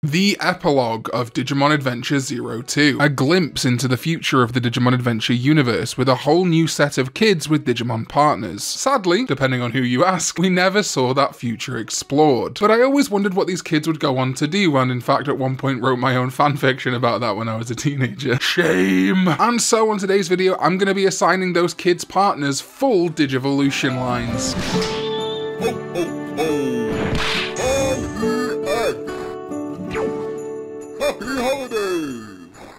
The epilogue of Digimon Adventure 02, a glimpse into the future of the Digimon Adventure universe with a whole new set of kids with Digimon partners. Sadly, depending on who you ask, we never saw that future explored. But I always wondered what these kids would go on to do, and in fact at one point wrote my own fanfiction about that when I was a teenager. Shame! And so on today's video, I'm going to be assigning those kids' partners full Digivolution lines. Happy holidays!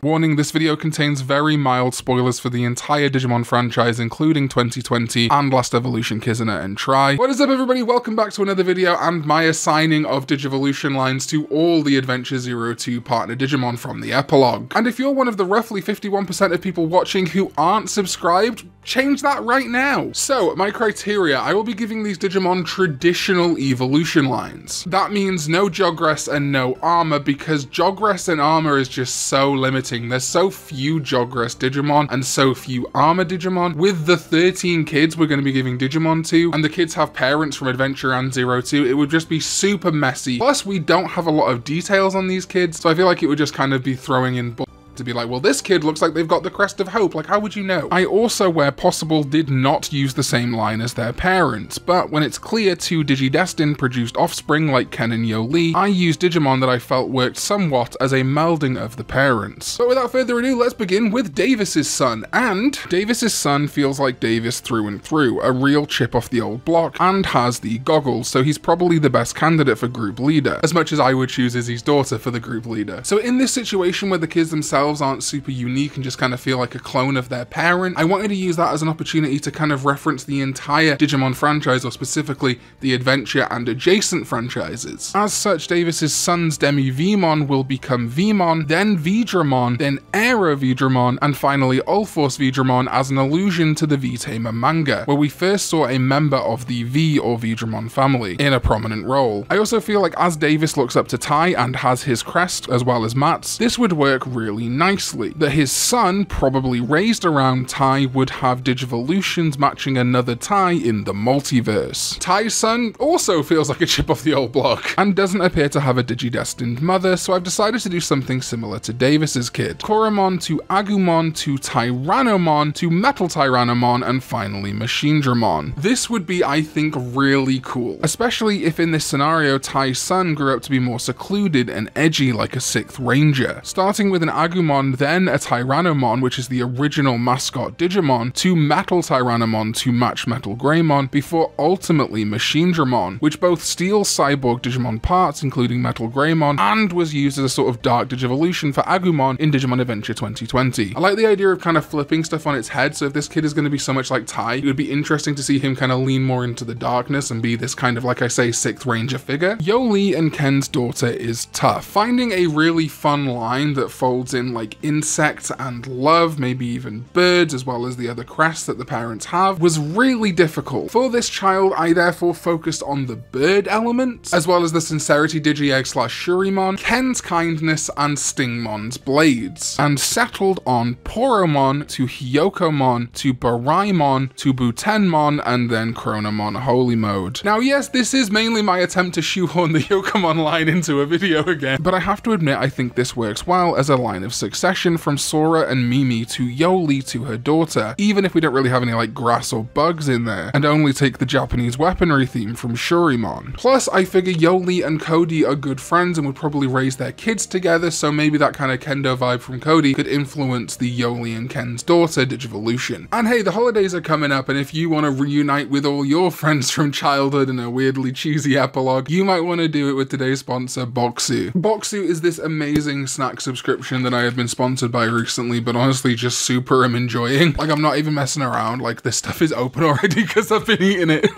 Warning, this video contains very mild spoilers for the entire Digimon franchise, including 2020 and Last Evolution Kizuna and Tri. What is up everybody, welcome back to another video and my assigning of Digivolution lines to all the Adventure 02 partner Digimon from the epilogue. And if you're one of the roughly 51% of people watching who aren't subscribed, change that right now. So, my criteria, I will be giving these Digimon traditional evolution lines. That means no Jogress and no Armor, because Jogress and Armor is just so limiting. There's so few Jogress Digimon and so few Armor Digimon. With the 13 kids we're going to be giving Digimon to, and the kids have parents from Adventure and 02, it would just be super messy. Plus, we don't have a lot of details on these kids, so I feel like it would just kind of be throwing in to be like, well, this kid looks like they've got the Crest of Hope, like how would you know? I also, where possible, did not use the same line as their parents, but when it's clear two Digidestined produced offspring like Ken and Yoli, I used Digimon that I felt worked somewhat as a melding of the parents. But without further ado, let's begin with Davis's son, and Davis's son feels like Davis through and through, a real chip off the old block, and has the goggles, so he's probably the best candidate for group leader, as much as I would choose Izzy's daughter for the group leader. So in this situation where the kids themselves aren't super unique and just kind of feel like a clone of their parent, I wanted to use that as an opportunity to kind of reference the entire Digimon franchise, or specifically the Adventure and adjacent franchises. As such, Davis's son's Demi-Vmon will become Vmon, then Veedramon, then Aero Veedramon, and finally Ulforce Veedramon as an allusion to the V-Tamer manga, where we first saw a member of the V or Veedramon family in a prominent role. I also feel like as Davis looks up to Tai and has his crest as well as Matt's, this would work really nicely. That his son, probably raised around Tai, would have Digivolutions matching another Tai in the multiverse. Tai's son also feels like a chip off the old block, and doesn't appear to have a Digidestined mother, so I've decided to do something similar to Davis's kid. Koromon to Agumon to Tyrannomon to Metal Tyrannomon, and finally Machinedramon. This would be, I think, really cool, especially if in this scenario Tai's son grew up to be more secluded and edgy like a 6th Ranger. Starting with an Agumon, then a Tyrannomon, which is the original mascot Digimon, to Metal Tyrannomon to match Metal Greymon, before ultimately Machinedramon, which both steals cyborg Digimon parts, including Metal Greymon, and was used as a sort of dark Digivolution for Agumon in Digimon Adventure 2020. I like the idea of kind of flipping stuff on its head, so if this kid is going to be so much like Tai, it would be interesting to see him kind of lean more into the darkness and be this kind of, like I say, 6th Ranger figure. Yoli and Ken's daughter is tough. Finding a really fun line that folds in like insects and love, maybe even birds, as well as the other crests that the parents have, was really difficult. For this child, I therefore focused on the bird element, as well as the Sincerity Digi-Egg / Shurimon, Ken's kindness, and Stingmon's blades, and settled on Poromon to Hyokomon to Baraimon to Butenmon, and then Chronomon Holy Mode. Now yes, this is mainly my attempt to shoehorn the Hyokomon line into a video again, but I have to admit I think this works well as a line of succession from Sora and Mimi to Yoli to her daughter, even if we don't really have any like grass or bugs in there, and only take the Japanese weaponry theme from Shurimon. Plus, I figure Yoli and Cody are good friends and would probably raise their kids together, so maybe that kind of Kendo vibe from Cody could influence the Yoli and Ken's daughter Digivolution. And hey, the holidays are coming up, and if you want to reunite with all your friends from childhood in a weirdly cheesy epilogue, you might want to do it with today's sponsor, Bokksu. Bokksu is this amazing snack subscription that I have been sponsored by recently, but honestly just super am enjoying. Like, I'm not even messing around, like this stuff is open already because I've been eating it.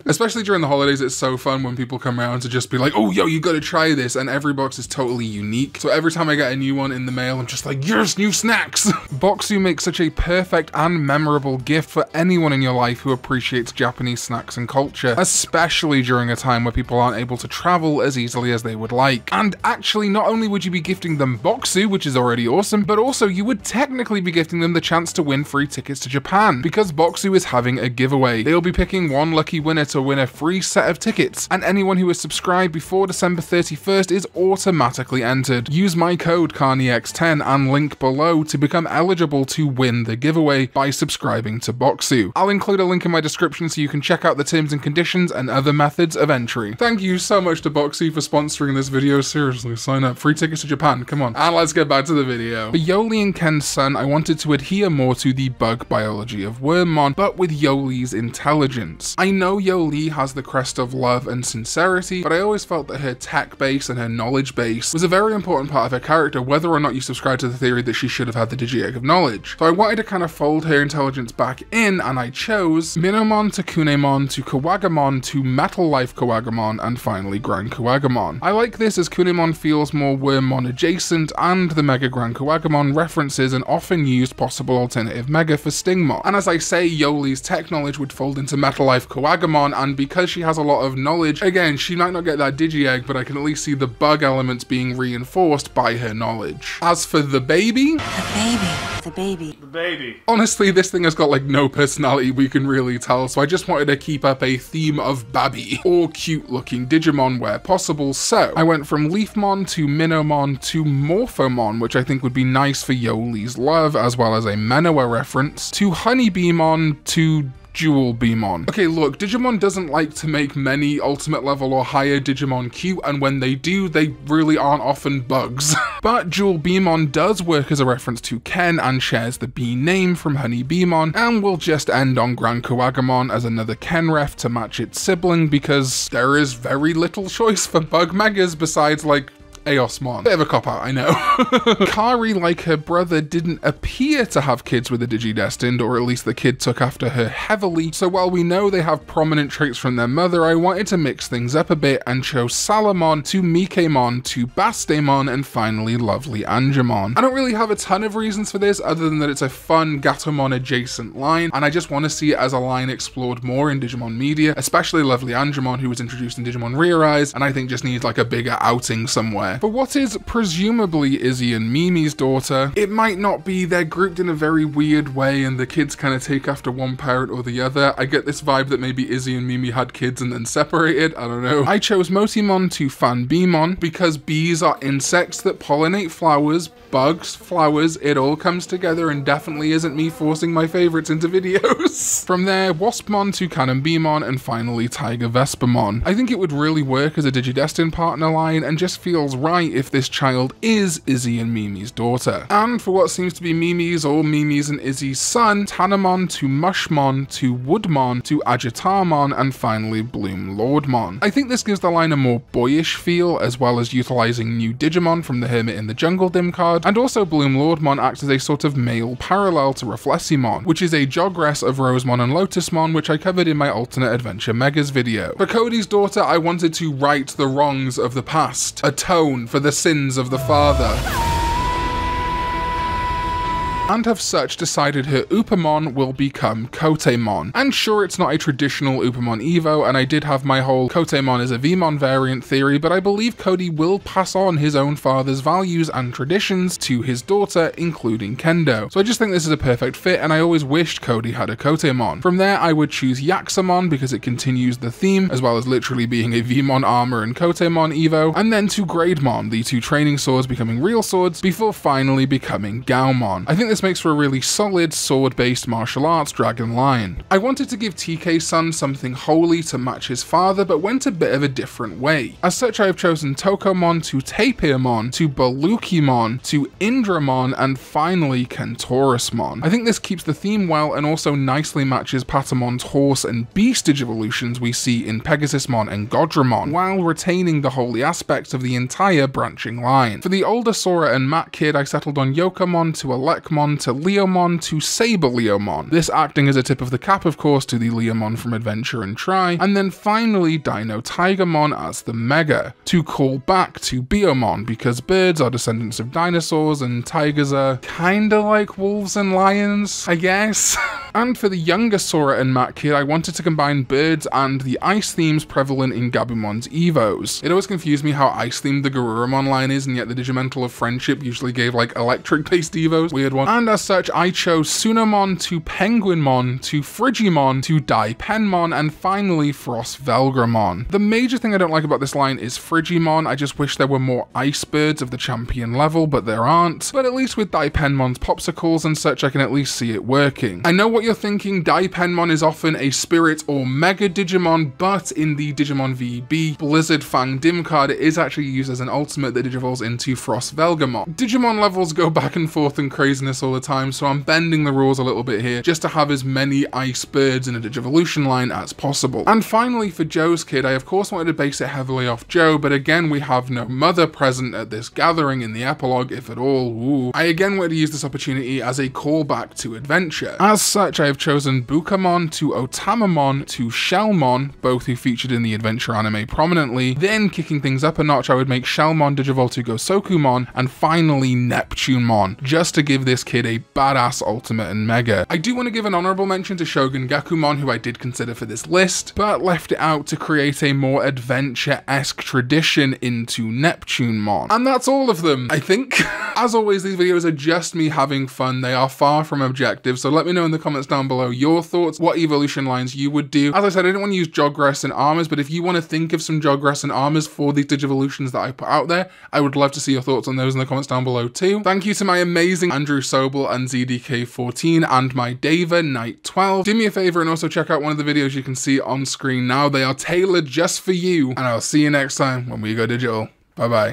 Especially during the holidays, it's so fun when people come around to just be like, oh yo, you gotta try this, and every box is totally unique. So every time I get a new one in the mail, I'm just like, yes, new snacks! Bokksu makes such a perfect and memorable gift for anyone in your life who appreciates Japanese snacks and culture, especially during a time where people aren't able to travel as easily as they would like. And actually, not only would you be gifting them Bokksu, which is already awesome, but also you would technically be gifting them the chance to win free tickets to Japan, because Bokksu is having a giveaway. They'll be picking one lucky winner to to win a free set of tickets, and anyone who is subscribed before December 31st is automatically entered. Use my code CarnieX10 and link below to become eligible to win the giveaway by subscribing to Boxu. I'll include a link in my description so you can check out the terms and conditions and other methods of entry. Thank you so much to Boxu for sponsoring this video. Seriously, sign up. Free tickets to Japan, come on. And let's get back to the video. For Yoli and Ken's son, I wanted to adhere more to the bug biology of Wormmon, but with Yoli's intelligence. I know Yoli has the crest of love and sincerity, but I always felt that her tech base and her knowledge base was a very important part of her character, whether or not you subscribe to the theory that she should have had the Digi-Egg of Knowledge. So I wanted to kind of fold her intelligence back in, and I chose Minnomon to Kunemon to Kuwagamon to Metal Life Kuwagamon and finally Grand Kuwagamon. I like this as Kunemon feels more Wormmon adjacent, and the Mega Grand Kuwagamon references an often used possible alternative Mega for Stingmon. And as I say, Yoli's tech knowledge would fold into Metal Life Kuwagamon, and because she has a lot of knowledge, again, she might not get that Digi-Egg, but I can at least see the bug elements being reinforced by her knowledge. As for the baby... The baby. Honestly, this thing has got like no personality we can really tell, so I just wanted to keep up a theme of babby, or cute looking Digimon where possible, so I went from Leafmon to Minnomon to Morphomon, which I think would be nice for Yoli's love, as well as a Menoa reference, to Honeybeemon to Jewel Beamon. Okay, look, Digimon doesn't like to make many ultimate level or higher Digimon cute, and when they do, they really aren't often bugs. But Jewel Beamon does work as a reference to Ken and shares the B name from Honeybeemon, and we'll just end on Grand Kuwagamon as another Ken ref to match its sibling, because there is very little choice for bug megas besides like Eosmon. Bit of a cop-out, I know. Kari, like her brother, didn't appear to have kids with a Digidestined, or at least the kid took after her heavily, so while we know they have prominent traits from their mother, I wanted to mix things up a bit and chose Salamon to Mikemon to Bastemon and finally lovely Angemon. I don't really have a ton of reasons for this other than that it's a fun Gatomon adjacent line, and I just want to see it as a line explored more in Digimon media, especially lovely Angemon, who was introduced in Digimon Rearise, and I think just needs like a bigger outing somewhere. For what is presumably Izzy and Mimi's daughter, it might not be. They're grouped in a very weird way and the kids kind of take after one parent or the other. I get this vibe that maybe Izzy and Mimi had kids and then separated, I don't know. I chose Motimon to Fanbeemon because bees are insects that pollinate flowers, bugs, flowers, it all comes together and definitely isn't me forcing my favorites into videos. From there, Waspmon to Cannonbeemon and finally Tiger Vespamon. I think it would really work as a Digidestined partner line and just feels right if this child is Izzy and Mimi's daughter. And for what seems to be Mimi's or Mimi's and Izzy's son, Tanamon to Mushmon to Woodmon to Agitarmon and finally Bloom Lordmon. I think this gives the line a more boyish feel, as well as utilizing new Digimon from the Hermit in the Jungle Dim card, and also Bloom Lordmon acts as a sort of male parallel to Reflessimon, which is a Jogress of Rosemon and Lotusmon, which I covered in my alternate adventure megas video. For Cody's daughter, I wanted to right the wrongs of the past, atone for the sins of the father, and have such decided her Upamon will become Kotemon. And sure, it's not a traditional Upamon Evo, and I did have my whole Kotemon is a Vmon variant theory, but I believe Cody will pass on his own father's values and traditions to his daughter, including Kendo. So I just think this is a perfect fit, and I always wished Cody had a Kotemon. From there, I would choose Yaxamon because it continues the theme, as well as literally being a Vmon armor and Kotemon Evo, and then to Grademon, the two training swords becoming real swords, before finally becoming Gaomon. I think this makes for a really solid sword-based martial arts dragon line. I wanted to give TK's son something holy to match his father, but went a bit of a different way. As such, I have chosen Tokomon to Tapirmon to Balukimon to Indramon and finally Kentorusmon. I think this keeps the theme well and also nicely matches Patamon's horse and beast digivolutions we see in Pegasusmon and Godramon, while retaining the holy aspects of the entire branching line. For the older Sora and Matt kid, I settled on Yokomon to Alekmon to Leomon to Saber Leomon, this acting as a tip of the cap of course to the Leomon from Adventure and Try, and then finally Dino Tigermon as the Mega, to call back to Biomon because birds are descendants of dinosaurs and tigers are kinda like wolves and lions, I guess. And for the younger Sora and Matt kid, I wanted to combine birds and the ice themes prevalent in Gabumon's Evos. It always confused me how ice themed the Garurumon line is, and yet the Digimental of Friendship usually gave like electric based Evos. Weird one. And as such, I chose Sunomon to Penguinmon to Frigimon to Dipenmon and finally Frostvelgramon. The major thing I don't like about this line is Frigimon. I just wish there were more ice birds of the champion level, but there aren't. But at least with Dipenmon's popsicles and such, I can at least see it working. I know what you're thinking, Dipenmon is often a spirit or mega Digimon, but in the Digimon VB Blizzard Fang Dim card, it is actually used as an ultimate that digivolves into Frostvelgamon. Digimon levels go back and forth in craziness all the time, so I'm bending the rules a little bit here just to have as many ice birds in a Digivolution line as possible. And finally for Joe's kid, I of course wanted to base it heavily off Joe, but again we have no mother present at this gathering in the epilogue, if at all. Ooh. I again wanted to use this opportunity as a callback to adventure. As such, I have chosen Bukamon to Otamamon to Shellmon, both who featured in the adventure anime prominently. Then kicking things up a notch, I would make Shellmon digivolve to Gosokumon, and finally Neptunemon, just to give this kid a badass ultimate and mega. I do want to give an honorable mention to Shogun Gakumon, who I did consider for this list, but left it out to create a more adventure-esque tradition into Neptunemon. And that's all of them, I think. As always, these videos are just me having fun. They are far from objective, so let me know in the comments down below your thoughts, what evolution lines you would do. As I said, I didn't want to use Jogress and Armors, but if you want to think of some Jogress and Armors for these Digivolutions that I put out there, I would love to see your thoughts on those in the comments down below too. Thank you to my amazing Andrew Sobel and ZDK14 and my Dava Knight 12. Do me a favor and also check out one of the videos you can see on screen now. They are tailored just for you, and I'll see you next time when we go digital. Bye bye.